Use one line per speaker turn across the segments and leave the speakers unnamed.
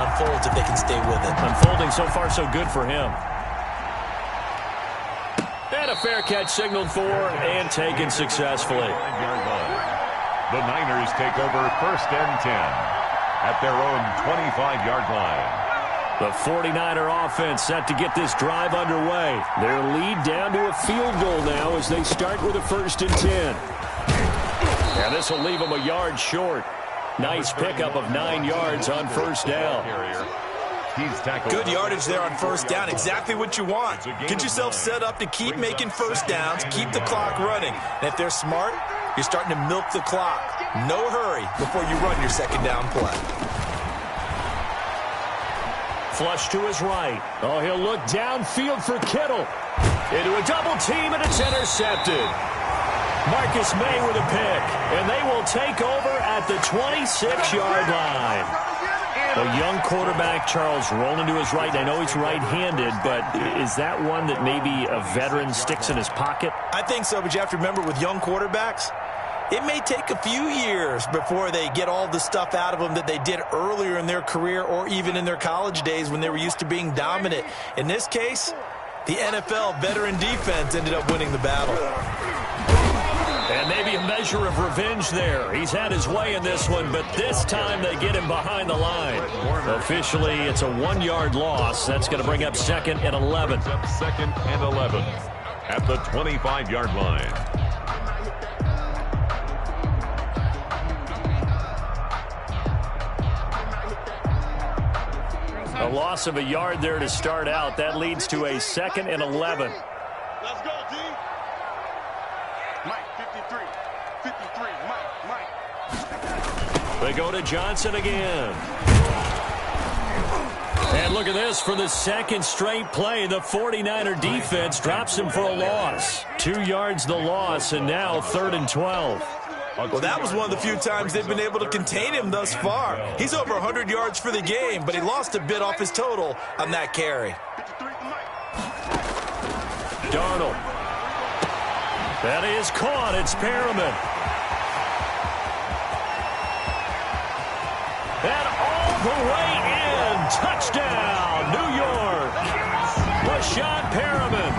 unfolds if they can stay with it.
Unfolding so far so good for him. And a fair catch signaled for and taken successfully.
The Niners take over 1st and 10 at their own 25-yard line.
The 49er offense set to get this drive underway. Their lead down to a field goal now as they start with a 1st and 10. And this will leave them a yard short. Nice pickup of 9 yards on 1st down.
Good yardage there on 1st down. Exactly what you want. Get yourself set up to keep making 1st downs, keep the clock running. And if they're smart, you're starting to milk the clock. No hurry before you run your 2nd down play.
Flush to his right. Oh, he'll look downfield for Kittle. Into a double team, and it's intercepted. Marcus May with a pick, and they will take over at the 26-yard line. A young quarterback, Charles, rolling to his right. I know he's right-handed, but is that one that maybe a veteran sticks in his pocket?
I think so, but you have to remember with young quarterbacks, it may take a few years before they get all the stuff out of them that they did earlier in their career or even in their college days when they were used to being dominant. In this case, the NFL veteran defense ended up winning the battle.
And maybe a measure of revenge there. He's had his way in this one, but this time they get him behind the line. Officially, it's a 1-yard loss. That's going to bring up 2nd and 11.
2nd and 11 at the 25-yard line.
A loss of a yard there to start out. That leads to a 2nd and 11.
Let's go, D. Mike, 53. 53. Mike.
They go to Johnson again. And look at this. For the 2nd straight play, the 49er defense drops him for a loss. 2 yards the loss, and now 3rd and 12.
Well, that was one of the few times they've been able to contain him thus far. He's over 100 yards for the game, but he lost a bit off his total on that carry.
Darnold. That is caught. It's Perriman. And all the way in. Touchdown, New York. Rashad Perriman.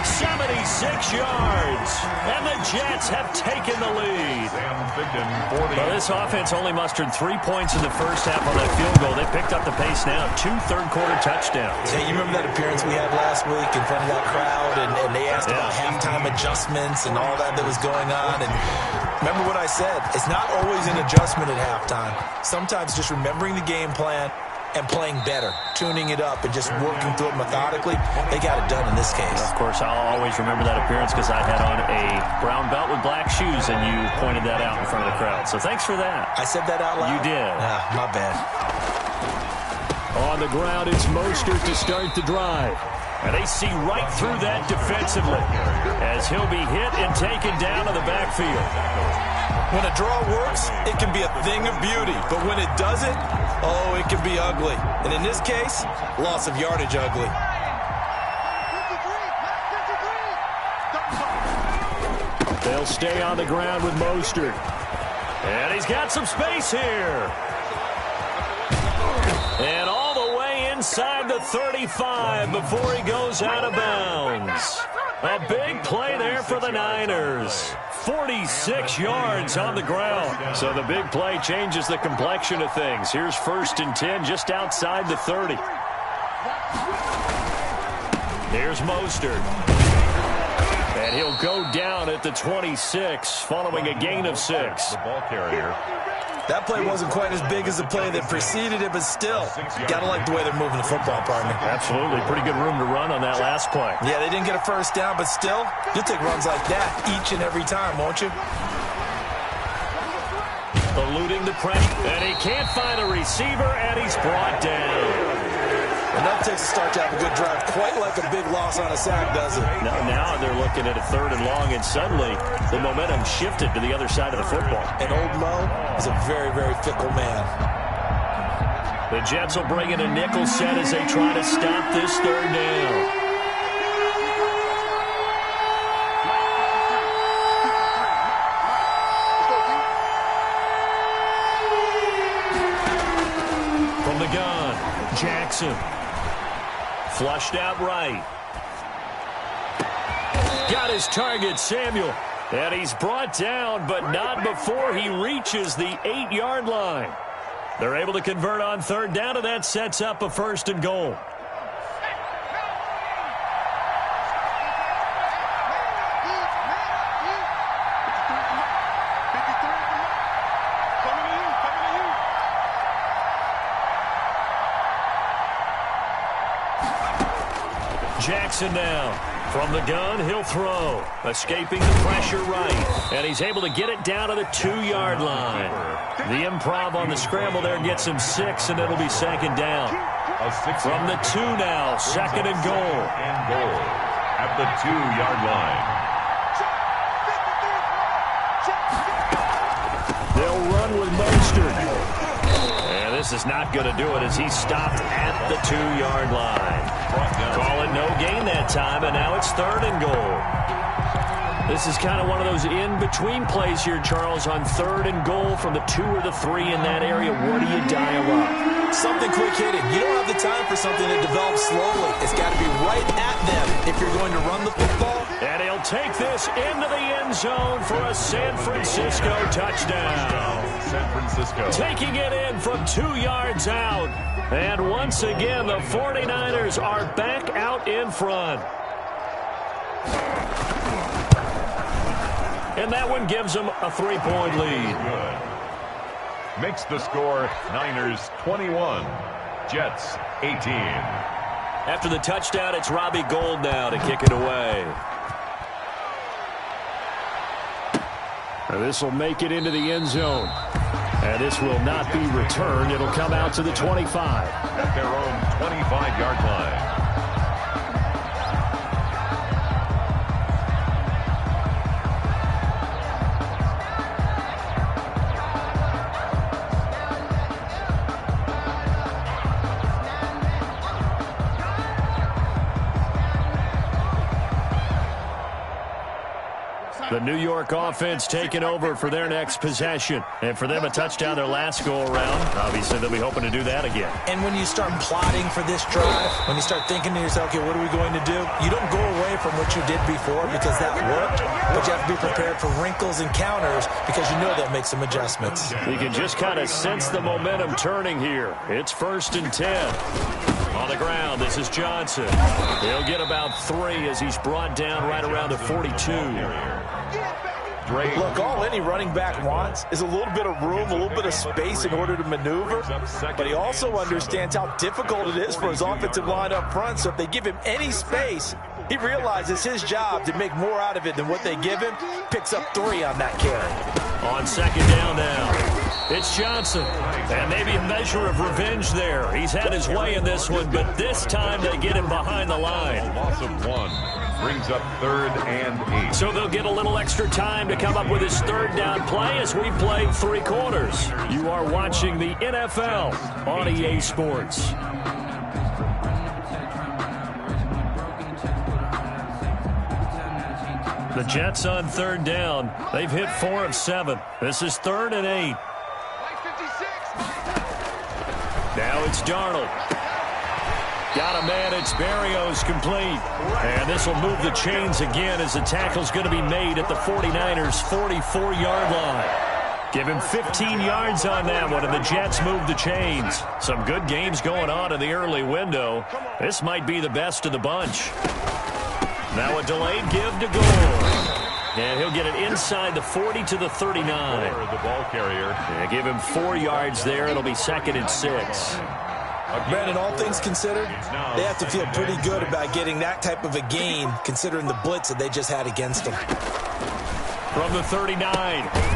76 yards. And the Jets have taken the lead. Well, this offense only mustered 3 points in the first half on that field goal. They picked up the pace now. 2 third-quarter touchdowns.
Hey, you remember that appearance we had last week in front of that crowd, and they asked about halftime adjustments and all that was going on. And remember what I said. It's not always an adjustment at halftime. Sometimes just remembering the game plan and playing better, tuning it up, and just working through it methodically. They got it done in this case.
Of course, I'll always remember that appearance because I had on a brown belt with black shoes, and you pointed that out in front of the crowd. So thanks for that.
I said that out loud?
You did.
My bad.
On the ground, it's Mostert to start the drive. And they see right through that defensively as he'll be hit and taken down to the backfield.
When a draw works, it can be a thing of beauty. But when it doesn't, oh, it can be ugly. And in this case, loss of yardage ugly.
They'll stay on the ground with Mostert. And he's got some space here. And all the way inside the 35 before he goes out of bounds. A big play there for the Niners. 46 yards on the ground. So the big play changes the complexion of things. Here's 1st and 10 just outside the 30. Here's Mostert. And he'll go down at the 26 following a gain of 6.
The ball carrier.
That play wasn't quite as big as the play that preceded it, but still, gotta like the way they're moving the football, partner.
Absolutely. Pretty good room to run on that last play.
Yeah, they didn't get a 1st down, but still, you'll take runs like that each and every time, won't you?
Eluding the pressure, and he can't find a receiver, and he's brought down.
Enough takes a start to have a good drive, quite like a big loss on a sack, does it?
Now they're looking at a 3rd and long, and suddenly the momentum shifted to the other side of the football.
And old Mo is a very, very fickle man.
The Jets will bring in a nickel set as they try to stop this 3rd down. From the gun. Jackson. Flushed out right. Got his target, Samuel. And he's brought down, but not before he reaches the 8-yard line. They're able to convert on third down, and that sets up a 1st and goal. Jackson now. From the gun, he'll throw. Escaping the pressure right. And he's able to get it down to the 2-yard line. The improv on the scramble there gets him 6, and it'll be 2nd down. From the 2 now, 2nd and goal.
At the 2-yard line.
They'll run with Mostert. And this is not going to do it as he's stopped at the 2-yard line. Call it no gain that time, and now it's 3rd and goal. This is kind of one of those in-between plays here, Charles, on 3rd and goal from the 2 or the 3 in that area. What do you dial up?
Something quick-hitting. You don't have the time for something that develops slowly. It's got to be right at them if you're going to run the football.
And he'll take this into the end zone for a San Francisco touchdown.
San Francisco.
Taking it in from 2 yards out. And once again, the 49ers are back out in front. And that one gives them a 3-point lead.
Good. Makes the score Niners 21, Jets 18.
After the touchdown, it's Robbie Gould now to kick it away. And this will make it into the end zone. And this will not be returned. It'll come out to the 25.
At their own 25-yard line.
The New York offense taking over for their next possession. And for them, a touchdown their last go-around. Obviously, they'll be hoping to do that again.
And when you start plotting for this drive, when you start thinking to yourself, okay, what are we going to do? You don't go away from what you did before because that worked, but you have to be prepared for wrinkles and counters because you know they'll make some adjustments.
You can just kind of sense the momentum turning here. It's 1st and 10. On the ground, this is Johnson. He'll get about 3 as he's brought down right around the 42.
Look, all any running back wants is a little bit of room, a little bit of space in order to maneuver, but he also understands how difficult it is for his offensive line up front, so if they give him any space, he realizes his job to make more out of it than what they give him, picks up 3 on that carry.
On 2nd down now, it's Johnson, and maybe a measure of revenge there. He's had his way in this one, but this time they get him behind the line.
Loss of 1 brings up 3rd and 8.
So they'll get a little extra time to come up with his 3rd down play as we play 3 quarters. You are watching the NFL on EA Sports. The Jets on 3rd down. They've hit 4 of 7. This is 3rd and 8. Now it's Darnold. Got a man. It's Berrios complete. And this will move the chains again as the tackle's going to be made at the 49ers' 44-yard line. Give him 15 yards on that one, and the Jets move the chains. Some good games going on in the early window. This might be the best of the bunch. Now a delayed give to Gould. And he'll get it inside the 40 to the 39.
The ball carrier.
Yeah, give him 4 yards there. It'll be 2nd and 6.
Brandon, all things considered, they have to feel pretty good about getting that type of a gain considering the blitz that they just had against them.
From the 39,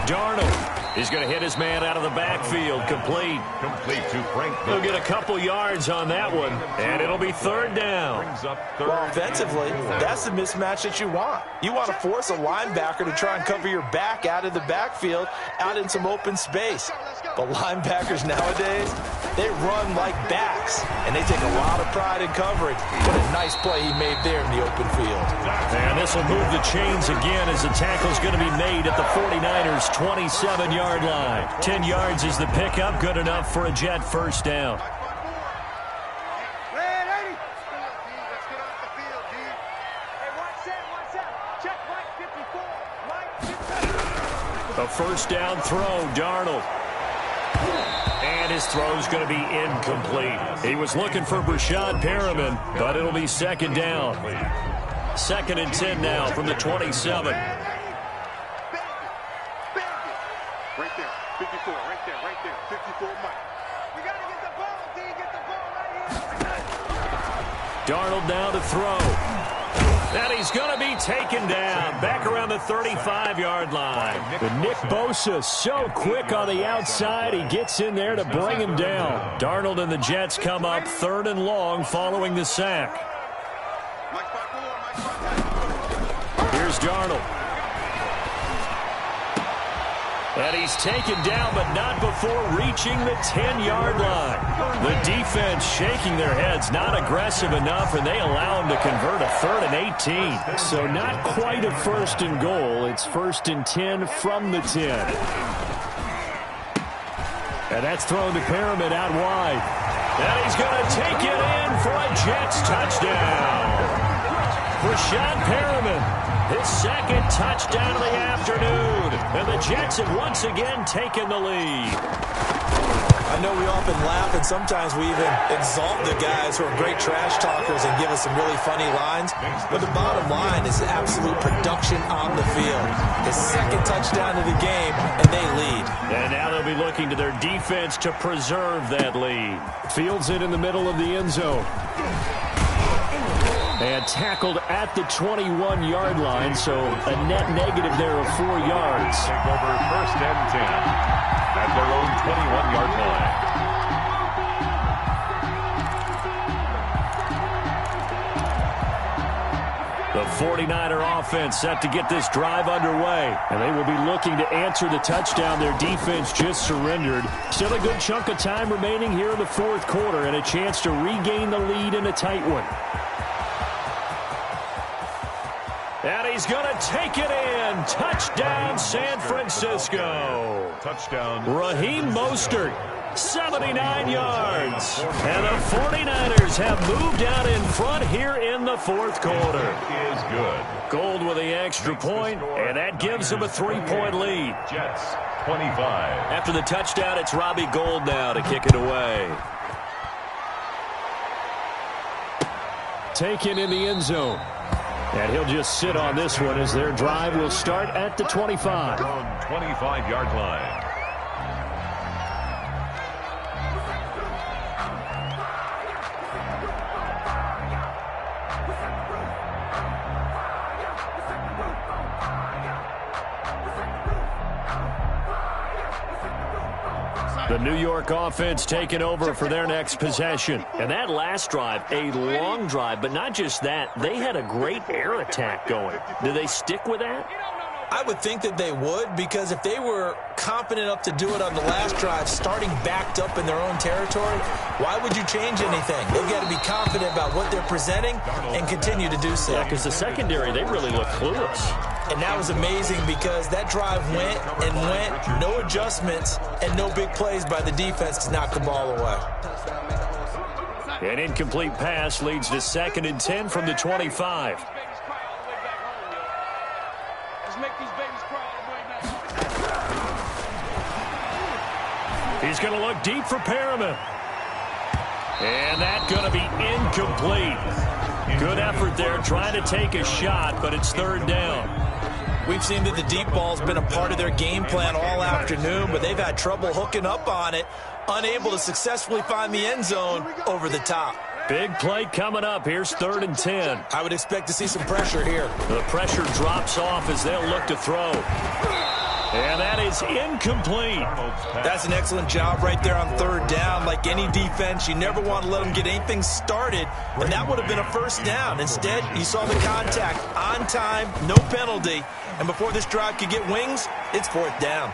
Darnold. He's going to hit his man out of the backfield. Complete.
Complete to Frank.
He'll get a couple yards on that one, and it'll be 3rd down.
Well, offensively, that's the mismatch that you want. You want to force a linebacker to try and cover your back out of the backfield, out in some open space. But linebackers nowadays, they run like backs, and they take a lot of pride in covering. What a nice play he made there in the open field.
And this will move the chains again as the tackle's going to be made at the 49ers' 27-yard line. 10 yards is the pickup, good enough for a Jet 1st down. first down throw, Darnold. And his throw's going to be incomplete. He was looking for Brashad Perriman, but it'll be second down. 2nd and 10 now from the 27.
Right there, 54, right there, 54, Mike. We got to get the ball, D, get the ball right here.
Darnold now to throw. And he's going to be taken down back around the 35-yard line. But Nick Bosa so quick on the outside, he gets in there to bring him down. Darnold and the Jets come up 3rd and long following the sack. Here's Darnold. And he's taken down, but not before reaching the 10-yard line. The defense shaking their heads, not aggressive enough, and they allow him to convert a 3rd and 18. So not quite a 1st and goal. It's 1st and 10 from the 10. And that's thrown to Perriman out wide. And he's going to take it in for a Jets touchdown. Brashad Perriman, his 2nd touchdown of the afternoon. And the Jets have once again taken the lead.
I know we often laugh, and sometimes we even exalt the guys who are great trash talkers and give us some really funny lines. But the bottom line is absolute production on the field. His 2nd touchdown of the game, and they lead.
And now they'll be looking to their defense to preserve that lead. Fields it in the middle of the end zone. And tackled at the 21-yard line, so a net negative there of 4 yards.
Take over 1st and 10 at their own 21-yard line.
The 49er offense set to get this drive underway, and they will be looking to answer the touchdown their defense just surrendered. Still a good chunk of time remaining here in the 4th quarter, and a chance to regain the lead in a tight one. And he's going to take it in. Touchdown, San Francisco.
Touchdown.
Raheem Mostert, 79 yards. And the 49ers have moved out in front here in the 4th quarter.
Is good.
Gold with the extra point, and that gives them a 3-point lead.
Jets, 25.
After the touchdown, it's Robbie Gould now to kick it away. Taken in the end zone. And he'll just sit on this one as their drive will start at the 25.
25-yard line.
The New York offense taking over for their next possession. And that last drive, a long drive, but not just that. They had a great air attack going. Do they stick with that?
I would think that they would, because if they were confident enough to do it on the last drive, starting backed up in their own territory, why would you change anything? They've got to be confident about what they're presenting and continue to do so.
Yeah, because the secondary, they really look clueless.
And that was amazing because that drive went and went, no adjustments, and no big plays by the defense to knock the ball away.
An incomplete pass leads to 2nd and 10 from the 25. He's going to look deep for Perriman. And that's going to be incomplete. Good effort there trying to take a shot, but it's 3rd down.
We've seen that the deep ball's been a part of their game plan all afternoon, but they've had trouble hooking up on it, unable to successfully find the end zone over the top.
Big play coming up. Here's 3rd and 10.
I would expect to see some pressure here.
The pressure drops off as they'll look to throw. And that is incomplete.
That's an excellent job right there on 3rd down. Like any defense, you never want to let them get anything started, and that would have been a 1st down. Instead, you saw the contact on time, no penalty, and before this drive could get wings, it's 4th down.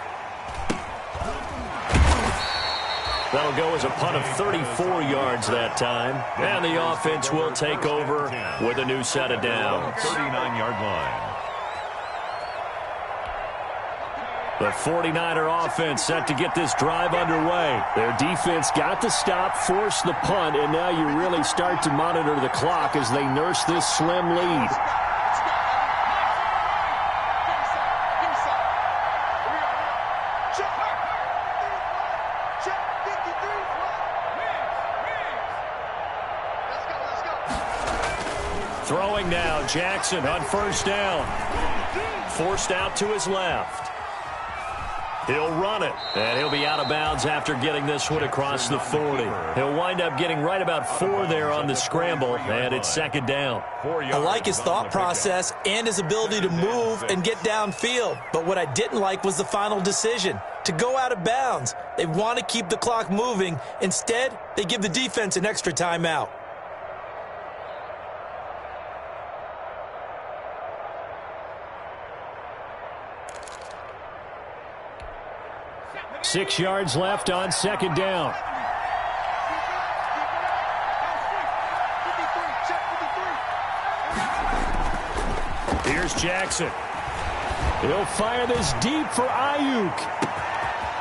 That'll go as a punt of 34 yards that time, and the offense will take over with a new set of downs.
39-yard line.
The 49er offense set to get this drive underway. Their defense got the stop, forced the punt, and now you really start to monitor the clock as they nurse this slim lead. Throwing now, Jackson on first down. Forced out to his left. He'll run it, and he'll be out of bounds after getting this one across the 40. He'll wind up getting right about 4 there on the scramble, and it's second down.
I like his thought process and his ability to move and get downfield. But what I didn't like was the final decision, to go out of bounds. They want to keep the clock moving. Instead, they give the defense an extra timeout.
6 yards left on second down. Here's Jackson. He'll fire this deep for Ayuk.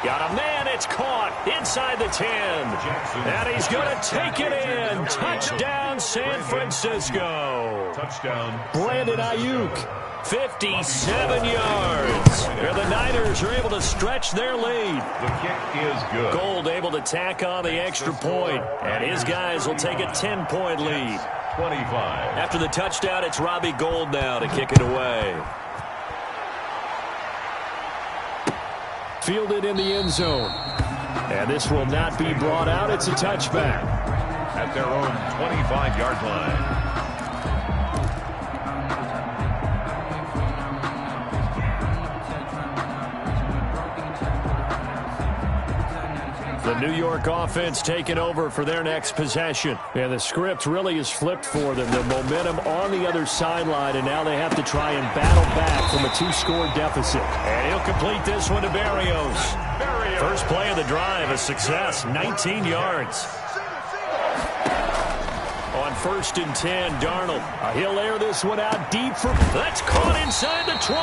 Got a man, it's caught inside the 10. And he's going to take it in. Touchdown, San Francisco.
Touchdown.
Brandon Ayuk. 57 yards. And the Niners are able to stretch their lead.
The kick is good.
Gold able to tack on the extra point, and his guys will take a 10-point lead.
25.
After the touchdown, it's Robbie Gould now to kick it away. Fielded in the end zone. And this will not be brought out. It's a touchback.
At their own 25-yard line.
The New York offense taking over for their next possession. And the script really is flipped for them. The momentum on the other sideline, and now they have to try and battle back from a 2-score deficit. And he'll complete this one to Berrios. First play of the drive, a success, 19 yards. On 1st and 10, Darnold. He'll air this one out deep for... That's caught inside the 20.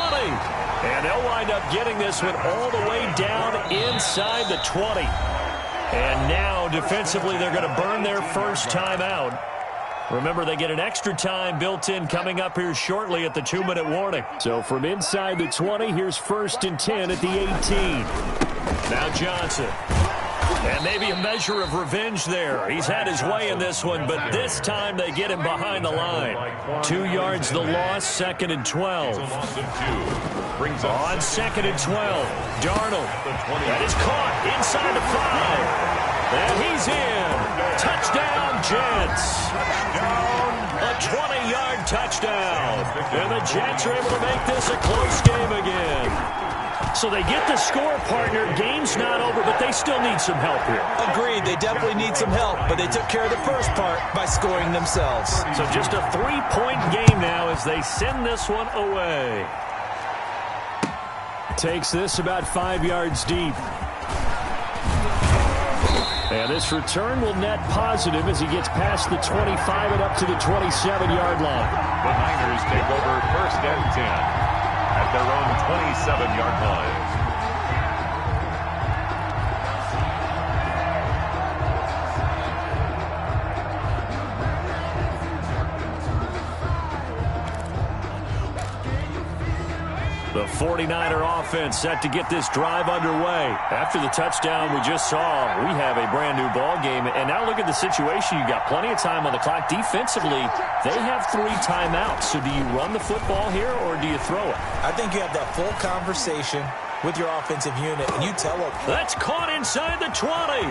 And they'll wind up getting this one all the way down inside the 20. And now, defensively, they're going to burn their first timeout. Remember, they get an extra time built in coming up here shortly at the 2-minute warning. So from inside the 20, here's 1st and 10 at the 18. Now Johnson. And maybe a measure of revenge there. He's had his way in this one, but this time they get him behind the line. 2 yards the loss, 2nd and 12. On 2nd and 12, Darnold. That is caught inside the 5. And he's in. Touchdown, Jets. A 20-yard touchdown. And the Jets are able to make this a close game again. So they get the score, partner. Game's not over, but they still need some help here.
Agreed. They definitely need some help, but they took care of the first part by scoring themselves.
So just a 3-point game now as they send this one away. Takes this about 5 yards deep. And this return will net positive as he gets past the 25 and up to the 27-yard line.
The Niners take over 1st and 10. At their own 27-yard line.
The 49er offense set to get this drive underway. After the touchdown we just saw, we have a brand-new ball game. And now look at the situation. You got plenty of time on the clock. Defensively, they have 3 timeouts. So do you run the football here or do you throw it?
I think you have that full conversation with your offensive unit, and you tell them.
That's caught inside the 20.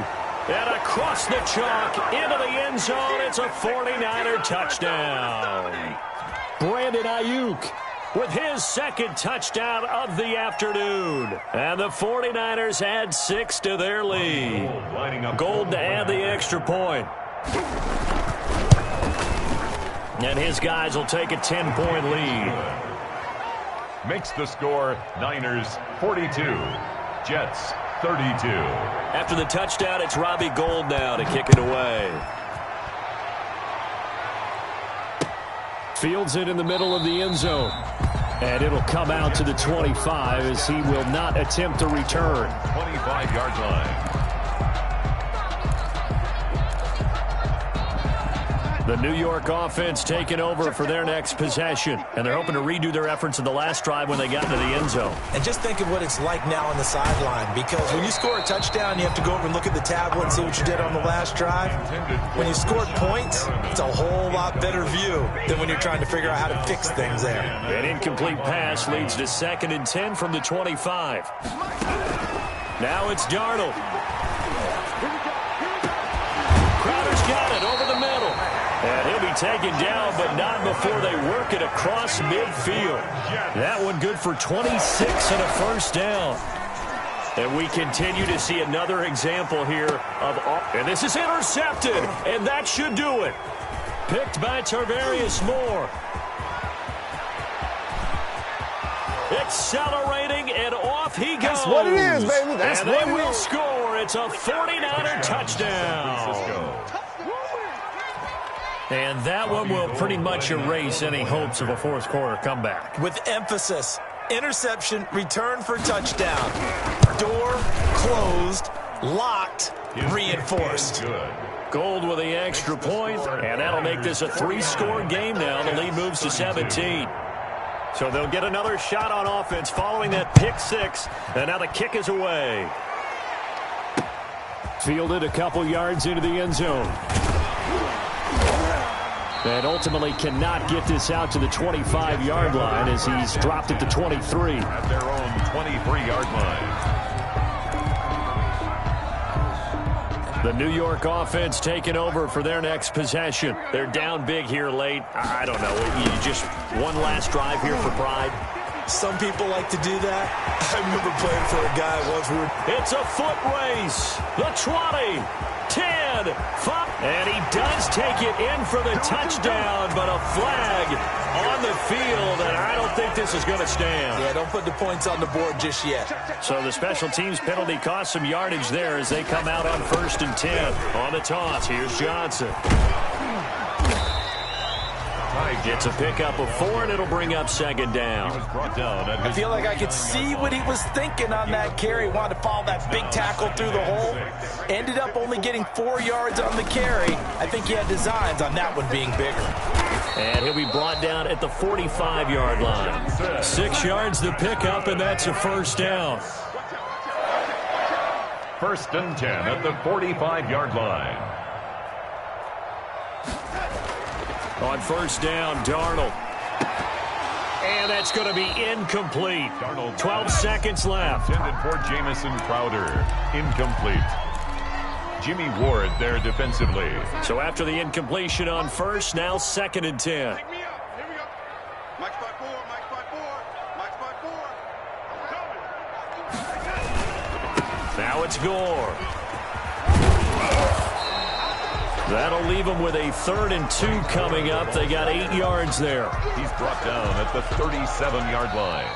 And across the chalk into the end zone. It's a 49er touchdown. Brandon Ayuk with his 2nd touchdown of the afternoon. And the 49ers add 6 to their lead. Gold to add the extra point. And his guys will take a 10-point lead.
Makes the score Niners 42, Jets 32.
After the touchdown, it's Robbie Gould now to kick it away. Fields it in the middle of the end zone. And it'll come out to the 25 as he will not attempt to return.
25-yard line.
The New York offense taking over for their next possession, and they're hoping to redo their efforts in the last drive when they got into the end zone.
And just think of what it's like now on the sideline, because when you score a touchdown, you have to go over and look at the tablet and see what you did on the last drive. When you scored points, it's a whole lot better view than when you're trying to figure out how to fix things there.
An incomplete pass leads to 2nd and 10 from the 25. Now it's Darnold. Crowder's got it over the middle. And he'll be taken down, but not before they work it across midfield. That one good for 26 and a first down. And we continue to see another example here of... And this is intercepted, and that should do it. Picked by Tarvarius Moore. Accelerating, and off he goes.
That's what it is, baby. That's
and
what
they
it
will
is.
score. It's a 49er touchdown. And that one will pretty much erase any hopes of a fourth quarter comeback.
With emphasis, interception, return for touchdown. Door closed, locked, reinforced.
Gold with the extra point, and that'll make this a 3-score game now. The lead moves to 17. So they'll get another shot on offense following that pick 6, and now the kick is away. Fielded a couple yards into the end zone. And ultimately cannot get this out to the 25-yard line as he's dropped at the 23.
At their own 23-yard line.
The New York offense taking over for their next possession. They're down big here late. I don't know. You just one last drive here for pride.
Some people like to do that. I remember playing for a guy once.
It's a foot race. The 20, 10, 5. And he does take it in for the touchdown, but a flag on the field, and I don't think this is going to stand.
Yeah, don't put the points on the board just yet.
So the special teams penalty cost some yardage there as they come out on 1st and 10. On the toss, here's Johnson. Gets a pickup of 4, and it'll bring up 2nd down.
I feel like I could see what he was thinking on that carry. Wanted to follow that big tackle through the hole. Ended up only getting 4 yards on the carry. I think he had designs on that one being bigger.
And he'll be brought down at the 45-yard line. 6 yards the pickup, and that's a first down.
1st and 10 at the 45-yard line.
On 1st down, Darnold. And that's going to be incomplete. 12 seconds left.
Intended for Jamison Crowder. Incomplete. Jimmy Ward there defensively.
So after the incompletion on 1st, now 2nd and 10.
Take me up. Here we go. Mike's by 4. Mike's by 4. Mike's by 4.
Now it's Gore. That'll leave them with a 3rd and 2 coming up. They got 8 yards there.
He's brought down at the 37-yard line.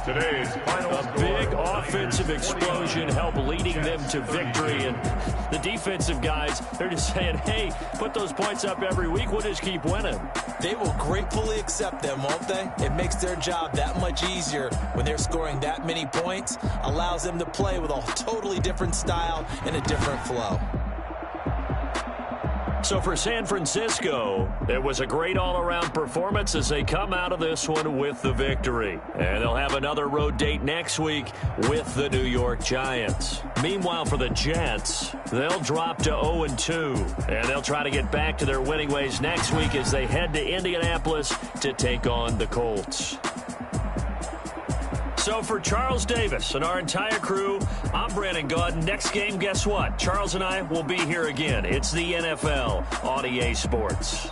Today's final
A big offensive explosion helped leading them to victory. And the defensive guys, they're just saying, hey, put those points up every week. We'll just keep winning.
They will gratefully accept them, won't they? It makes their job that much easier when they're scoring that many points. Allows them to play with a totally different style and a different flow.
So for San Francisco, it was a great all-around performance as they come out of this one with the victory. And they'll have another road date next week with the New York Giants. Meanwhile, for the Jets, they'll drop to 0-2. And they'll try to get back to their winning ways next week as they head to Indianapolis to take on the Colts. So for Charles Davis and our entire crew, I'm Brandon Gaudin. Next game, guess what? Charles and I will be here again. It's the NFL on EA Sports.